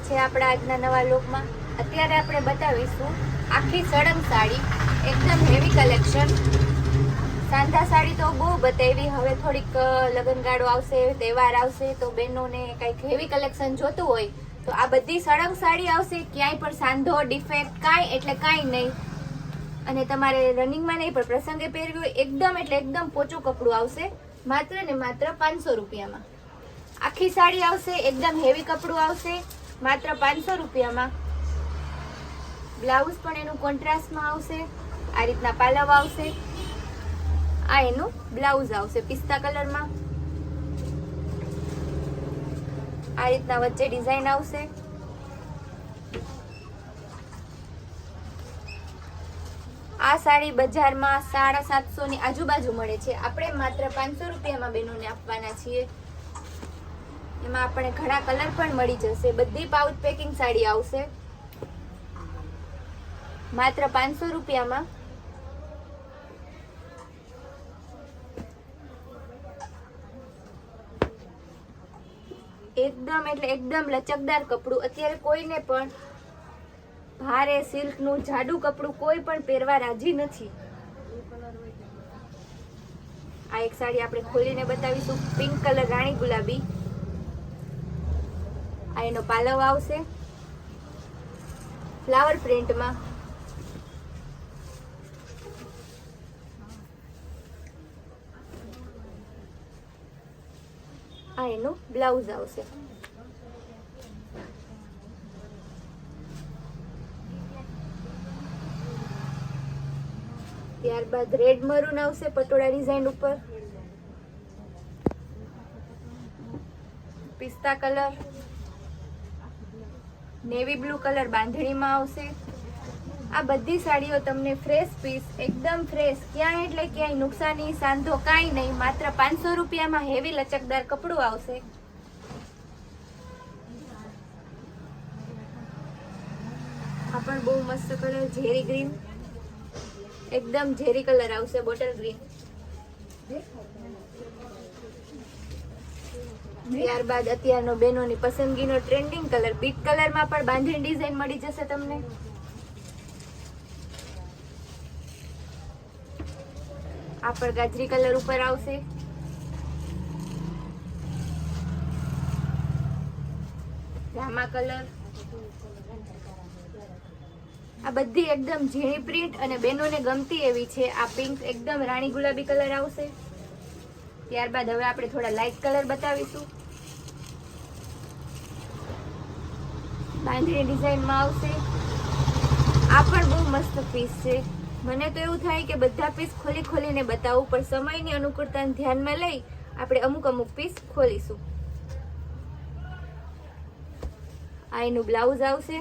છે આપણા આજના નવા લુકમાં. અત્યારે આપણે બતાવીશું આખી સળંગ સાડી, એકદમ હેવી કલેક્શન. સાંધા સાડી તો બહુ બતાવી, હવે થોડીક લગ્નગાળો આવશે, તહેવાર આવશે, તો બહેનોને કંઈક હેવી કલેક્શન જોતું હોય તો આ બધી સળંગ સાડી આવશે. ક્યાંય પણ સાંધો ડિફેક્ટ કાંઈ એટલે કાંઈ નહીં. અને તમારે રનિંગમાં નહીં પણ પ્રસંગે પહેરવી હોય એકદમ એટલે એકદમ પોચું કપડું આવશે. માત્ર ને માત્ર 500 રૂપિયામાં આખી સાડી આવશે. એકદમ હેવી કપડું આવશે, માત્ર 500 રૂપિયામાં. બ્લાઉઝ પણ એનું કોન્ટ્રાસ્ટમાં આવશે. આ રીતના પાલવ આવશે. આ એનું બ્લાઉઝ આવશે પિસ્તા કલરમાં. આ રીતના વચ્ચે ડિઝાઇન આવશે. આ સાડી બજારમાં 750 ની આજુબાજુ મળે છે, આપણે માત્ર 500 રૂપિયામાં બહેનોને આપવાના છીએ. એમાં આપણે ઘણા કલર પણ મળી જશે. બધી પાઉચ પેકિંગ સાડી આવશે માત્ર 500 રૂપિયામાં. એકદમ એટલે એકદમ લચકદાર કપડું. અત્યારે કોઈને પણ ભારે સિલ્કનું જાડું કપડું કોઈ પણ પહેરવા રાજી નથી. આ એક સાડી આપણે ખોલીને બતાવીશું, પિંક કલર રાણી ગુલાબી. આ એનો પાલવ આવશે ફ્લાવર પ્રિન્ટમાં. આ એનું બ્લાઉઝ આવશે. ત્યારબાદ રેડ મરૂન આવશે પટોળા ડિઝાઇન ઉપર. પિસ્તા કલર, નેવી બ્લુ કલર બાંધણીમાં આવશે. આ બધી સાડીઓ તમને ફ્રેશ પીસ, એકદમ ફ્રેશ, ક્યાંય એટલે ક્યાંય નુકસાની સાંધો કાંઈ નહીં. માત્ર 500 રૂપિયામાં હેવી લચકદાર કપડું આવશે. આ પણ બહુ મસ્ત કલર, ઝેરી ગ્રીન, એકદમ ઝેરી કલર આવશે, બોટલ ગ્રીન. ત્યારબાદ અત્યારનો બહેનોની પસંદગીનો ટ્રેન્ડિંગ કલર, બીટ કલરમાં પણ બાંધણી ડિઝાઇન મળી જશે તમને. આ પણ ગાજરી કલર ઉપર આવશે. રામા કલર. આ બધી એકદમ ઝીણી પ્રિન્ટ અને બહેનોને ગમતી એવી છે. આ પિંક એકદમ રાણી ગુલાબી કલર આવશે. ત્યારબાદ હવે આપણે થોડા લાઇટ કલર બતાવીશું. બાંધણી ડિઝાઇનમાં આવશે. આ પણ બહુ મસ્ત પીસ છે. મને તો એવું થાય કે બધા પીસ ખોલી ખોલીને બતાવું, પણ સમયની અનુકૂળતાને ધ્યાનમાં લઈ આપણે અમુક અમુક પીસ ખોલીશું. આ એનું બ્લાઉઝ આવશે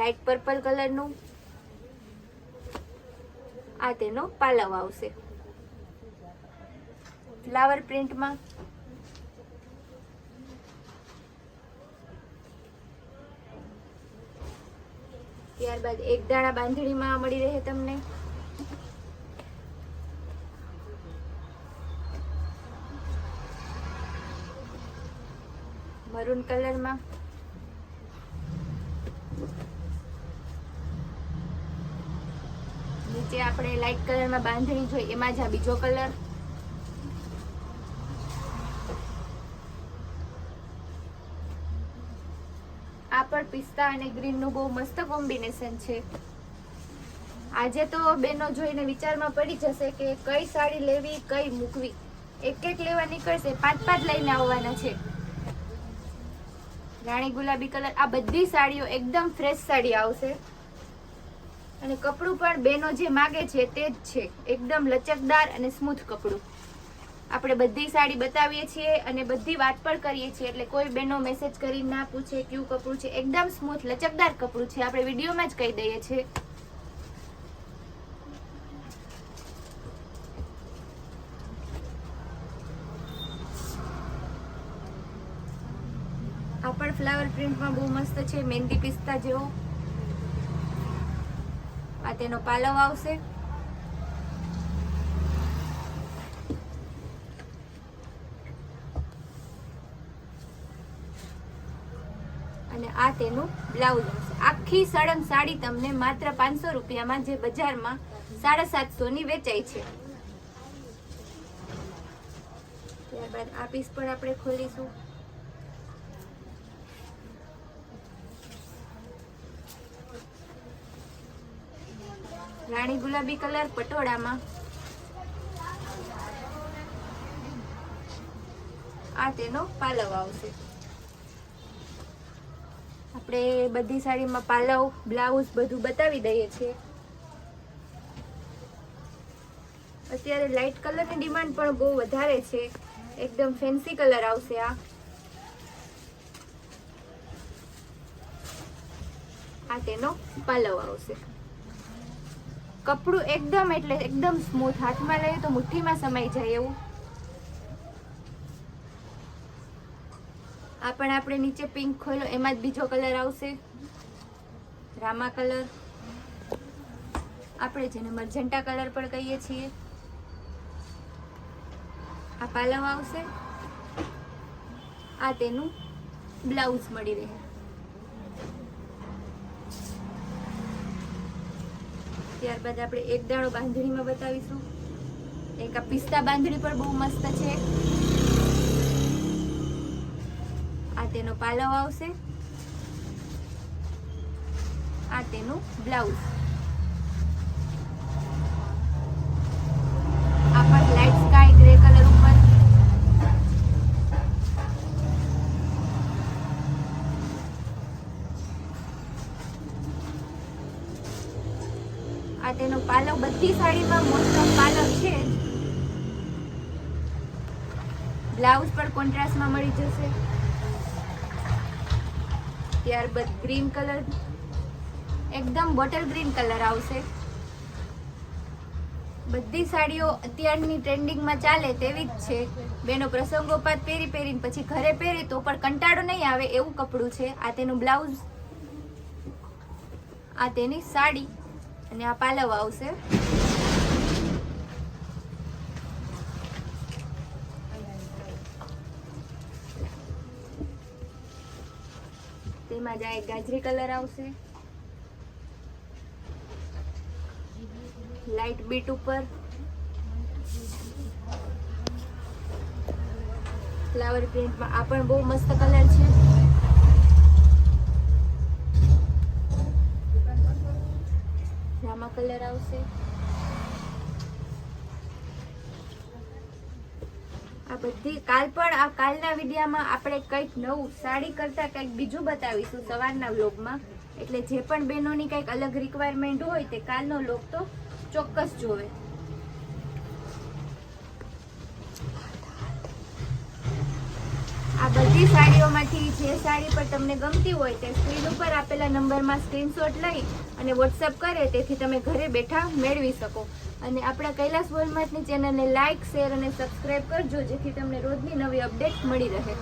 લાઇટ પર્પલ કલરનું. આ તેનો પાલવ આવશે ફ્લાવર પ્રિન્ટમાં. ત્યારબાદ એક દાણા બાંધણીમાં મળી રહે તમને. મરૂન કલરમાં. નીચે આપણે લાઇટ કલરમાં બાંધણી જોઈ, એમાં જ આ બીજો કલર. આ પણ પિસ્તા અને ગ્રીન નું બહુ મસ્ત કોમ્બિનેશન છે. આજે તો બેનો જોઈને વિચારમાં પડી જશે કે કઈ સાડી લેવી, કઈ મૂકવી. એક એક લેવા નીકળશે, 5 લઈને આવવાના છે. રાણી ગુલાબી કલર. આ બધી સાડીઓ એકદમ ફ્રેશ સાડી આવશે અને કપડું પણ બેનો જે માગે છે તે જ છે, એકદમ લચકદાર અને સ્મૂથ કપડું. આપણે બધી સાડી બતાવીએ છીએ અને બધી વાત પણ કરીએ છીએ, એટલે કોઈ બેનો મેસેજ કરી ના પૂછે કયું કપડું છે. એકદમ સ્મૂથ લચકદાર કપડું છે, આપણે વિડીયોમાં જ કહી દઈએ છીએ. આ પણ ફ્લાવર પ્રિન્ટમાં બહુ મસ્ત છે, મહેંદી પિસ્તા જેવો. આ તેનો પાલવ આવશે. અને આ તેનું બ્લાઉઝ આવશે. આખી સળંગ સાડી તમને માત્ર 500 રૂપિયામાં, જે બજારમાં 750 ની વેચાય છે. ત્યારબાદ આ પીસ પણ આપણે ખોલીશું. રાણી ગુલાબી કલર પટોળામાં આ તેનો પાલવ આવશે. આપણે બધી સાડીમાં પાલવ, બ્લાઉઝ બધું બતાવી દઈએ છીએ. અત્યારે લાઇટ કલરની ડિમાન્ડ પણ બહુ વધારે છે. એકદમ ફેન્સી કલર આવશે. આ તેનો પાલવ આવશે. કપડું એકદમ એટલે એકદમ સ્મૂથ, હાથમાં લઈએ તો મુઠ્ઠીમાં સમાઈ જાય એવું. આ પણ આપણે નીચે પિંક ખોલો એમાં જ બીજો કલર આવશે, રામા કલર, આપણે જેને મર્જન્ટા કલર પણ કહીએ છીએ. આ પાલવ આવશે. આ તેનું બ્લાઉઝ મળી રહે. ત્યારબાદ આપણે એક દાણો બાંધણીમાં બતાવીશું. એક આ પિસ્તા બાંધણી પણ બહુ મસ્ત છે. આ તેનો પાલવ આવશે. આ તેનું બ્લાઉઝ. આ પણ લાઇટ સ્કાય ગ્રે કલર ઉપર. આ તેનો પાલવ. બધી સાડીમાં મોસ્ટ ઓફ પાલવ છે. બ્લાઉઝ પણ કોન્ટ્રાસ્ટમાં મળી જશે. ત્યારબાદ ગ્રીન કલર, એકદમ બોટલ ગ્રીન કલર આવશે. બધી સાડીઓ અત્યારની ટ્રેન્ડિંગમાં ચાલે તેવી જ છે. બેનો પ્રસંગોપાત પહેરીને પછી ઘરે પહેરે તો પણ કંટાળો નહીં આવે એવું કપડું છે. આ તેનું બ્લાઉઝ, આ તેની સાડી અને આ પાલવ આવશે. તેમાં જ એક ગાજરી કલર આવશે, લાઇટ બીટ ઉપર ફ્લાવર પ્રિન્ટમાં. આ પણ બહુ મસ્ત કલર છે. રામા કલર આવશે. આ બધી કાલના વિડીયોમાં આપણે કંઈક નવું સાડી કરતા કંઈક બીજું બતાવીશું સવારના વ્લોગમાં. એટલે જે પણ બહેનોની કંઈક અલગ રિક્વાયરમેન્ટ હોય તે કાલનો વ્લોગ તો ચોક્કસ જોવે. આ બધી સાડીઓમાંથી જે સાડી પર તમને ગમતી હોય તે સ્ક્રીન ઉપર આપેલા નંબરમાં સ્ક્રીનશોટ લઈ અને વોટ્સઅપ કરે, તેથી તમે ઘરે બેઠા મેળવી શકો. અને આપણા કૈલાસ વોલમાર્ટની ચેનલને લાઇક, શેર અને સબસ્ક્રાઇબ કરજો, જેથી તમને રોજની નવી અપડેટ મળી રહે.